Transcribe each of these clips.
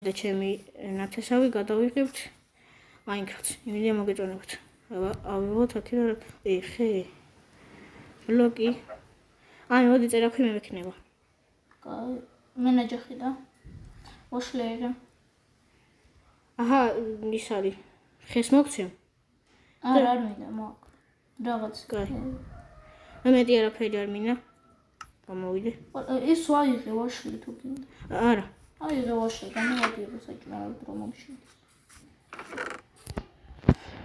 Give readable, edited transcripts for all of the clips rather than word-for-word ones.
და ჩემი ნათესავი გადავიღებთ Minecraft. იმედია მოგეწონებათ. ავიღოთ აქ და ხე. ბლოკი. აი, მოდი წერაქვი მე მექნება. კაი, მე ნაჯახი და ოშლերը. აჰა, ის არის. ხეს მოგცემ? არ მინდა მაგ. რაღაც. კაი. მე მეტი არაფერი არ მინდა. გამოვიდე. ის ვაიღე ვაშლი თუ გინდა. არა. აიღე ვაშლი, გამოვიდე საჭმელად რომ მომშიდეს.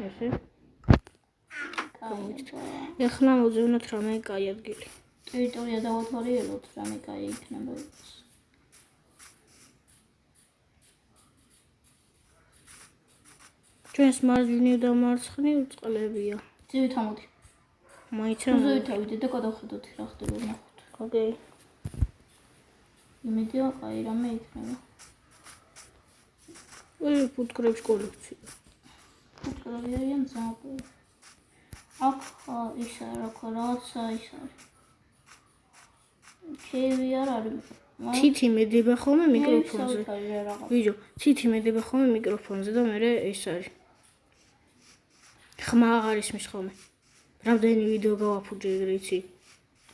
ესე. ეხლა მოვზევნოთ რამე კაი ადგილი. ტერიტორია დავათვალიეროთ, რამე კაი იქნება იყოს. ჩვენს მარჯვნივ და მარცხნივ წყლებია. ძივით ამოდი. მაინც ზევით ავიდე და გადავხედოთ რა ხდება ნახოთ. ოკეი. იმედია კაი რამე იქნება. ფუტკრებს კოლექცია. ფუტკრები არიან ძაღლები. აქ ისა რაღაცა ის არის. ქევი არ არის. თითი მედება ხოლმე მიკროფონზე. ვიჯო, თითი მედება ხოლმე მიკროფონზე და მე ეს არის. ხმა აღარ ისმის ხოლმე. რამდენი ვიდეო გავაფუჭე ეგრე იცი?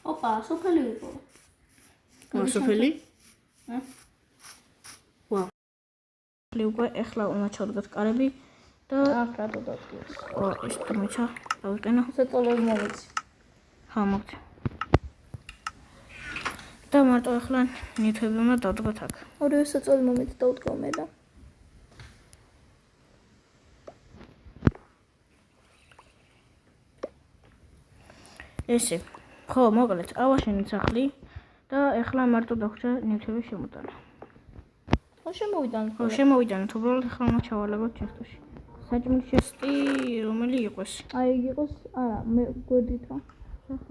ოპა, სოფელი იყო. სოფელი? ვაუ. უკვე ეხლა უნდა ჩავდგათ კარები და აქ რატო დადგეს? ეს თუმცა დავიყენო. საწოლები მომიცი. ხა მოგწე. და მარტო ეხლა ნივთები უნდა დავდგოთ აქ. ორივე საწოლი მომიცი დავდგავ მე და. ესე. ხო, მოკლედ, ავაშენეთ სახლი და ეხლა მარტო დაგვჭირდა ნივთების შემოტანა. ხო შემოვიდანთ. ხო, შემოვიდანთ, უბრალოდ ეხლა უნდა ჩავალაგოთ ჩესტოში. საჭმლის ჩესტი რომელი იყოს? აი იგი იყოს, არა, მე გვერდით რა.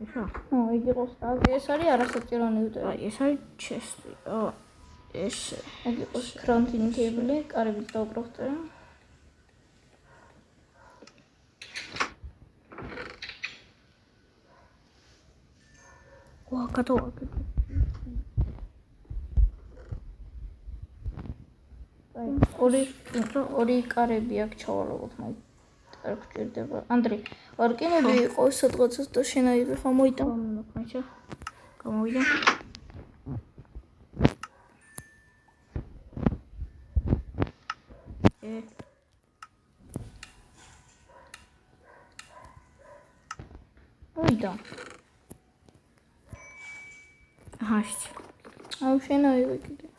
ესა? ხო, იგი იყოს და ეს არის არასაჭირო ნივთები. აი, ეს არის ჩესტი. ეს. იგი იყოს კრანტინითებული, კარებით დავკროვთ რა. ვა, კატოვაკე. ორი კარები აქ ჩავალაგოთ, მაგ არ გჭირდება. ანდრე, ვარკინები იყოს სადღაცას და შენ აიღე ხა მოიტან. ხაჭა. გამოვიდა. მოიდა. აჰა. აუ შენ აიღე კიდე.